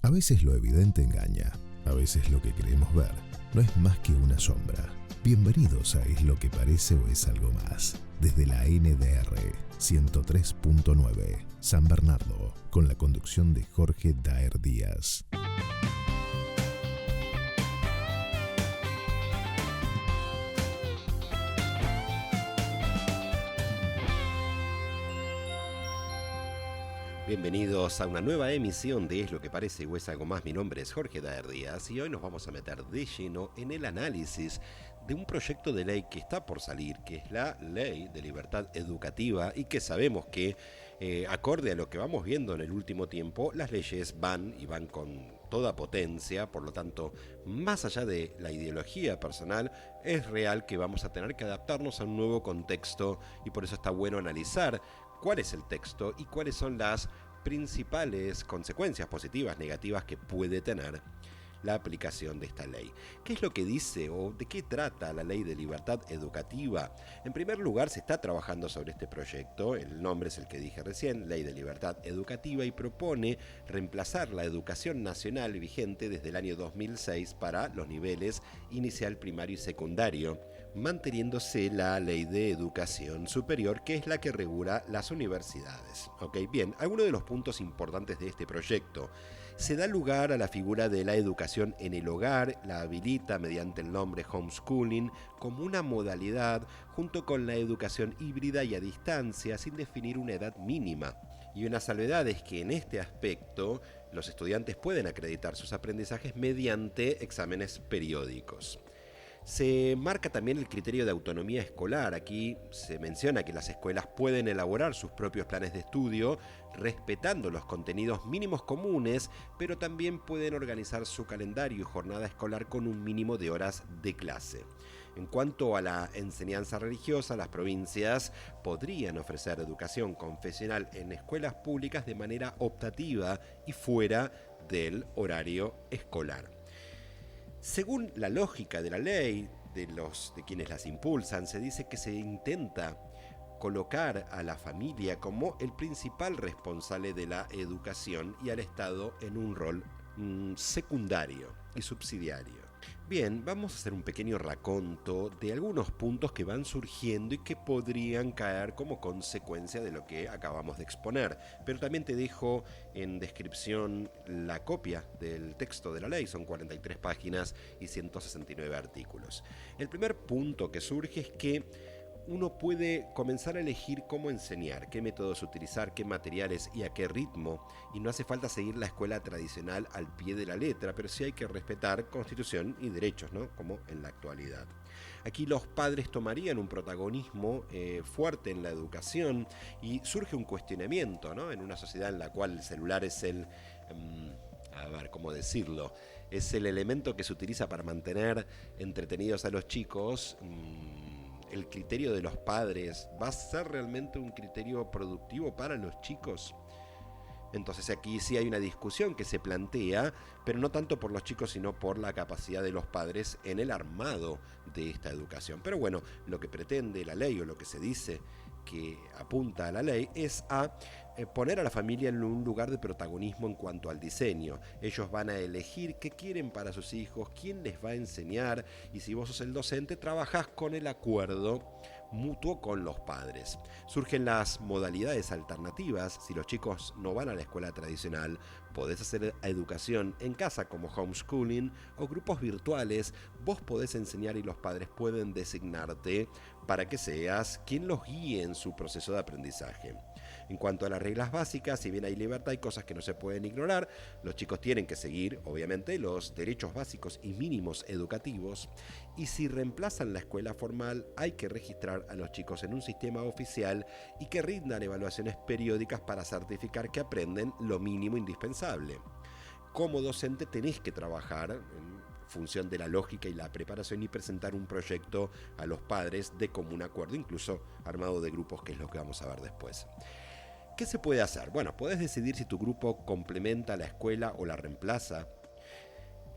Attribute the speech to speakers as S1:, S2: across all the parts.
S1: A veces lo evidente engaña, a veces lo que queremos ver no es más que una sombra. Bienvenidos a Es lo que parece o es algo más, desde la NDR 103.9 San Bernardo, con la conducción de Jorge Daer Díaz.
S2: Bienvenidos a una nueva emisión de Es lo que parece o es algo más. Mi nombre es Jorge Daer Díaz y hoy nos vamos a meter de lleno en el análisis de un proyecto de ley que está por salir, que es la Ley de Libertad Educativa, y que sabemos que, acorde a lo que vamos viendo en el último tiempo, las leyes van con toda potencia. Por lo tanto, más allá de la ideología personal, es real que vamos a tener que adaptarnos a un nuevo contexto, y por eso está bueno analizar cuál es el texto y cuáles son las principales consecuencias positivas, negativas que puede tener la aplicación de esta ley. ¿Qué es lo que dice o de qué trata la Ley de Libertad Educativa? En primer lugar, se está trabajando sobre este proyecto. El nombre es el que dije recién, Ley de Libertad Educativa, y propone reemplazar la educación nacional vigente desde el año 2006 para los niveles inicial, primario y secundario, manteniéndose la Ley de Educación Superior, que es la que regula las universidades. Bien, algunos de los puntos importantes de este proyecto: se da lugar a la figura de la educación en el hogar, la habilita mediante el nombre homeschooling como una modalidad, junto con la educación híbrida y a distancia, sin definir una edad mínima. Y una salvedad es que en este aspecto los estudiantes pueden acreditar sus aprendizajes mediante exámenes periódicos. Se marca también el criterio de autonomía escolar. Aquí se menciona que las escuelas pueden elaborar sus propios planes de estudio, respetando los contenidos mínimos comunes, pero también pueden organizar su calendario y jornada escolar con un mínimo de horas de clase. En cuanto a la enseñanza religiosa, las provincias podrían ofrecer educación confesional en escuelas públicas de manera optativa y fuera del horario escolar. Según la lógica de la ley, de quienes las impulsan, se dice que se intenta colocar a la familia como el principal responsable de la educación y al Estado en un rol secundario y subsidiario. Bien, vamos a hacer un pequeño raconto de algunos puntos que van surgiendo y que podrían caer como consecuencia de lo que acabamos de exponer. Pero también te dejo en descripción la copia del texto de la ley. Son 43 páginas y 169 artículos. El primer punto que surge es que uno puede comenzar a elegir cómo enseñar, qué métodos utilizar, qué materiales y a qué ritmo, y no hace falta seguir la escuela tradicional al pie de la letra, pero sí hay que respetar Constitución y derechos, ¿no? Como en la actualidad. Aquí los padres tomarían un protagonismo fuerte en la educación, y surge un cuestionamiento, ¿no? En una sociedad en la cual el celular es ¿cómo decirlo? Es el elemento que se utiliza para mantener entretenidos a los chicos. ¿El criterio de los padres va a ser realmente un criterio productivo para los chicos? Entonces aquí sí hay una discusión que se plantea, pero no tanto por los chicos, sino por la capacidad de los padres en el armado de esta educación. Pero bueno, lo que pretende la ley, o lo que se dice que apunta a la ley, es a poner a la familia en un lugar de protagonismo en cuanto al diseño. Ellos van a elegir qué quieren para sus hijos, quién les va a enseñar, y si vos sos el docente, trabajás con el acuerdo mutuo con los padres. Surgen las modalidades alternativas. Si los chicos no van a la escuela tradicional, podés hacer educación en casa como homeschooling o grupos virtuales. Vos podés enseñar y los padres pueden designarte para que seas quien los guíe en su proceso de aprendizaje. En cuanto a las reglas básicas, si bien hay libertad, hay cosas que no se pueden ignorar. Los chicos tienen que seguir, obviamente, los derechos básicos y mínimos educativos, y si reemplazan la escuela formal, hay que registrar a los chicos en un sistema oficial y que rindan evaluaciones periódicas para certificar que aprenden lo mínimo indispensable. Como docente tenés que trabajar en función de la lógica y la preparación y presentar un proyecto a los padres de común acuerdo, incluso armado de grupos, que es lo que vamos a ver después. ¿Qué se puede hacer? Bueno, podés decidir si tu grupo complementa la escuela o la reemplaza.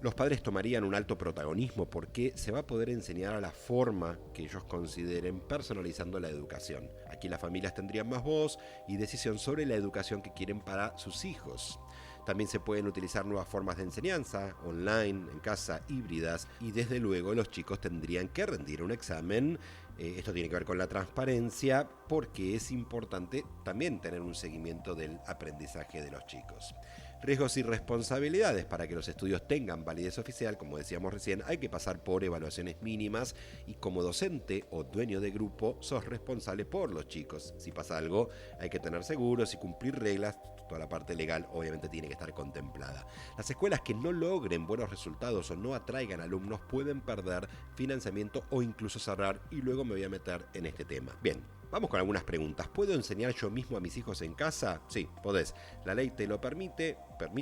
S2: Los padres tomarían un alto protagonismo porque se va a poder enseñar a la forma que ellos consideren, personalizando la educación. Aquí las familias tendrían más voz y decisión sobre la educación que quieren para sus hijos. También se pueden utilizar nuevas formas de enseñanza, online, en casa, híbridas, y desde luego los chicos tendrían que rendir un examen. Esto tiene que ver con la transparencia, porque es importante también tener un seguimiento del aprendizaje de los chicos. Riesgos y responsabilidades. Para que los estudios tengan validez oficial, como decíamos recién, hay que pasar por evaluaciones mínimas y como docente o dueño de grupo sos responsable por los chicos. Si pasa algo, hay que tener seguros y cumplir reglas. Toda la parte legal obviamente tiene que estar contemplada. Las escuelas que no logren buenos resultados o no atraigan alumnos pueden perder financiamiento o incluso cerrar, y luego me voy a meter en este tema. Bien. Vamos con algunas preguntas. ¿Puedo enseñar yo mismo a mis hijos en casa? Sí, podés. La ley te lo permite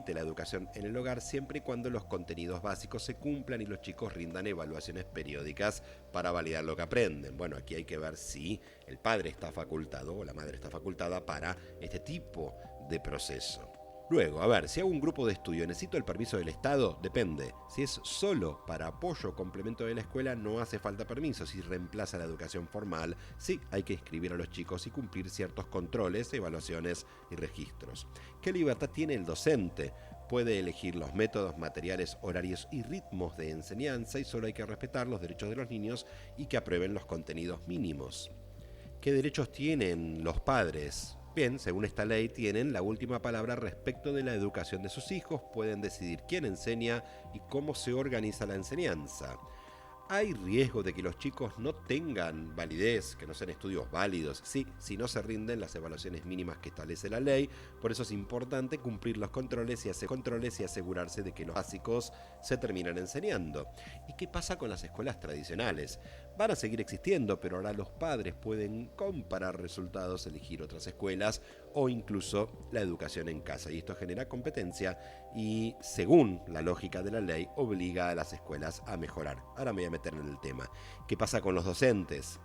S2: la educación en el hogar siempre y cuando los contenidos básicos se cumplan y los chicos rindan evaluaciones periódicas para validar lo que aprenden. Bueno, aquí hay que ver si el padre está facultado o la madre está facultada para este tipo de proceso. Luego, a ver, si hago un grupo de estudio, ¿necesito el permiso del Estado? Depende. Si es solo para apoyo o complemento de la escuela, no hace falta permiso. Si reemplaza la educación formal, sí, hay que inscribir a los chicos y cumplir ciertos controles, evaluaciones y registros. ¿Qué libertad tiene el docente? Puede elegir los métodos, materiales, horarios y ritmos de enseñanza, y solo hay que respetar los derechos de los niños y que aprueben los contenidos mínimos. ¿Qué derechos tienen los padres? Bien, según esta ley, tienen la última palabra respecto de la educación de sus hijos, pueden decidir quién enseña y cómo se organiza la enseñanza. ¿Hay riesgo de que los chicos no tengan validez, que no sean estudios válidos? Sí, si no se rinden las evaluaciones mínimas que establece la ley. Por eso es importante cumplir los controles y asegurarse de que los básicos se terminan enseñando. ¿Y qué pasa con las escuelas tradicionales? Van a seguir existiendo, pero ahora los padres pueden comparar resultados, elegir otras escuelas o incluso la educación en casa. Y esto genera competencia y, según la lógica de la ley, obliga a las escuelas a mejorar. Ahora me voy a meter en el tema. ¿Qué pasa con los docentes?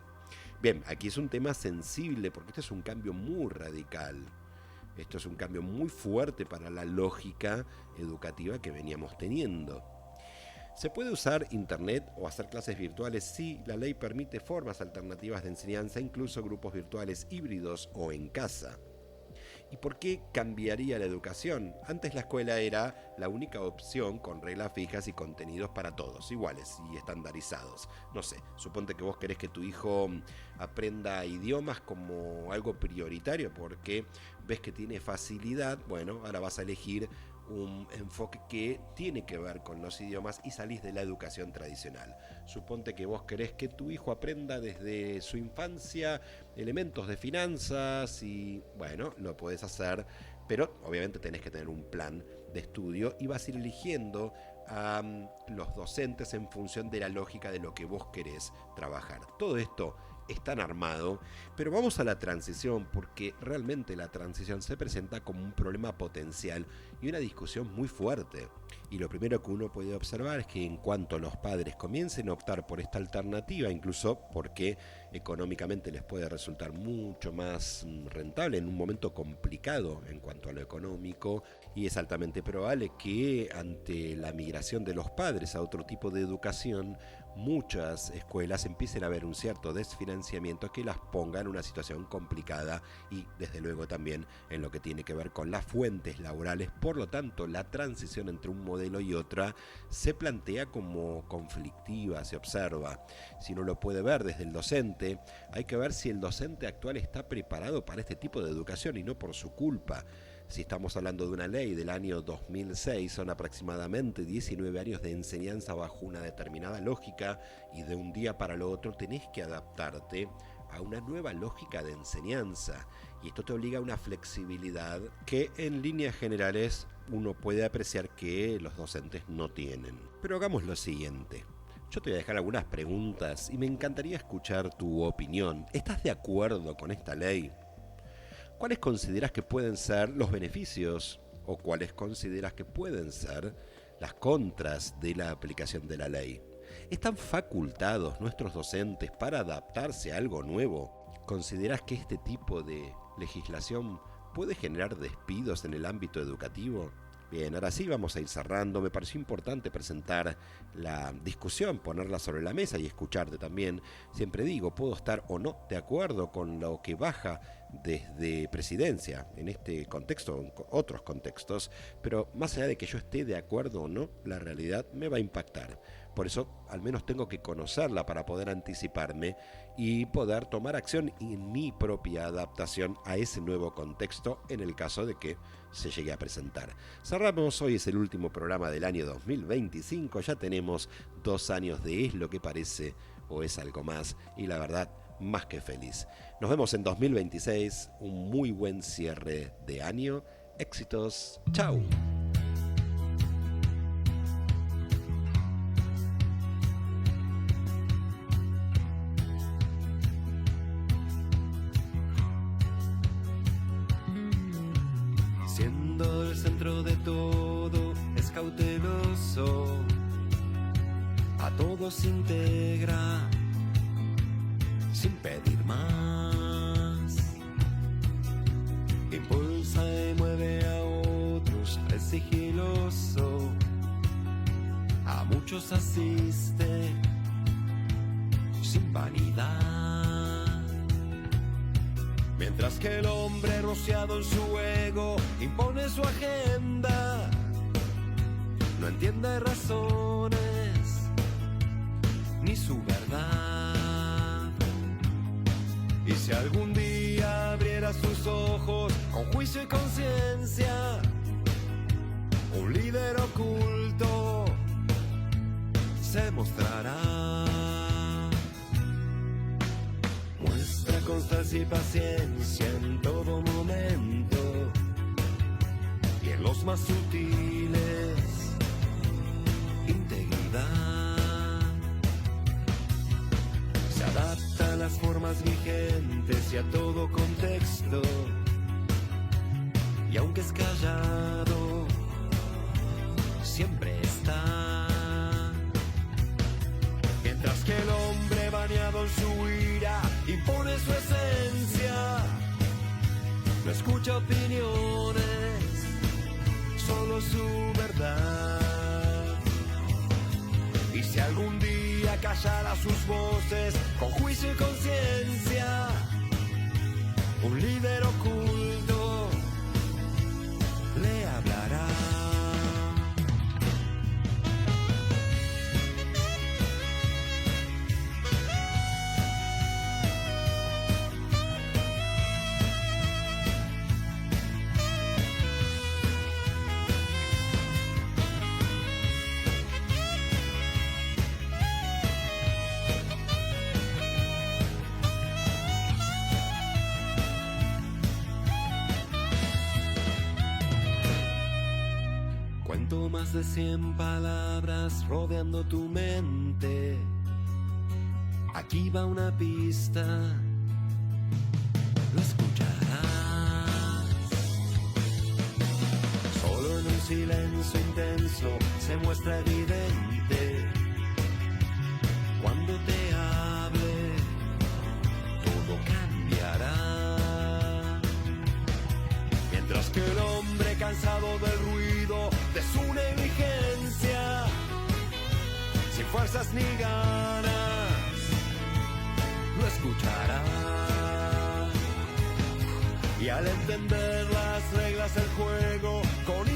S2: Bien, aquí es un tema sensible porque este es un cambio muy radical. Esto es un cambio muy fuerte para la lógica educativa que veníamos teniendo. ¿Se puede usar internet o hacer clases virtuales? Sí, la ley permite formas alternativas de enseñanza, incluso grupos virtuales híbridos o en casa. ¿Y por qué cambiaría la educación? Antes la escuela era la única opción con reglas fijas y contenidos para todos, iguales y estandarizados. No sé, suponte que vos querés que tu hijo aprenda idiomas como algo prioritario porque ves que tiene facilidad. Bueno, ahora vas a elegir un enfoque que tiene que ver con los idiomas y salís de la educación tradicional. Suponte que vos querés que tu hijo aprenda desde su infancia elementos de finanzas y bueno, lo podés hacer, pero obviamente tenés que tener un plan de estudio y vas a ir eligiendo a los docentes en función de la lógica de lo que vos querés trabajar. Todo esto es tan armado, pero vamos a la transición porque realmente la transición se presenta como un problema potencial y una discusión muy fuerte. Y lo primero que uno puede observar es que en cuanto los padres comiencen a optar por esta alternativa, incluso porque económicamente les puede resultar mucho más rentable en un momento complicado en cuanto a lo económico, y es altamente probable que ante la migración de los padres a otro tipo de educación, muchas escuelas empiecen a ver un cierto desfinanciamiento que las ponga en una situación complicada y desde luego también en lo que tiene que ver con las fuentes laborales. Por lo tanto, la transición entre un modelo y otra se plantea como conflictiva, se observa. Si uno lo puede ver desde el docente, hay que ver si el docente actual está preparado para este tipo de educación y no por su culpa. Si estamos hablando de una ley del año 2006, son aproximadamente 19 años de enseñanza bajo una determinada lógica y de un día para el otro tenés que adaptarte a una nueva lógica de enseñanza. Y esto te obliga a una flexibilidad que en líneas generales uno puede apreciar que los docentes no tienen. Pero hagamos lo siguiente. Yo te voy a dejar algunas preguntas y me encantaría escuchar tu opinión. ¿Estás de acuerdo con esta ley? ¿Cuáles consideras que pueden ser los beneficios o cuáles consideras que pueden ser las contras de la aplicación de la ley? ¿Están facultados nuestros docentes para adaptarse a algo nuevo? ¿Consideras que este tipo de legislación puede generar despidos en el ámbito educativo? Bien, ahora sí vamos a ir cerrando. Me pareció importante presentar la discusión, ponerla sobre la mesa y escucharte también. Siempre digo, puedo estar o no de acuerdo con lo que baja desde presidencia, en este contexto, en otros contextos, pero más allá de que yo esté de acuerdo o no, la realidad me va a impactar. Por eso, al menos tengo que conocerla para poder anticiparme y poder tomar acción en mi propia adaptación a ese nuevo contexto en el caso de que se llegue a presentar. Cerramos, hoy es el último programa del año 2025, ya tenemos 2 años de Es lo que parece o es algo más, y la verdad, más que feliz. Nos vemos en 2026, un muy buen cierre de año, éxitos, chau.
S3: Siendo el centro de todo, es cauteloso, a todos integra, sin pedir más. Impulsa y mueve a otros, es sigiloso, a muchos asiste, sin vanidad. Mientras que el hombre rociado en su ego impone su agenda, no entiende razones ni su verdad. Y si algún día abriera sus ojos con juicio y conciencia, un líder oculto se mostrará. Muestra constancia y paciencia en todo momento, y en los más sutiles, integridad. Se adapta a las formas vigentes y a todo contexto, y aunque es callado, siempre está. Mientras que el hombre bañado en su ira impone su esencia, no escucha opiniones, solo su verdad. Y si algún día callara sus voces con juicio y conciencia, un líder oculto le hablará. Más de 100 palabras rodeando tu mente. Aquí va una pista, lo escucharás. Solo en un silencio intenso se muestra evidente. Cuando te hable, todo cambiará. Mientras que el hombre cansado del ruido de su negligencia, sin fuerzas ni ganas, lo escuchará. Y al entender las reglas del juego con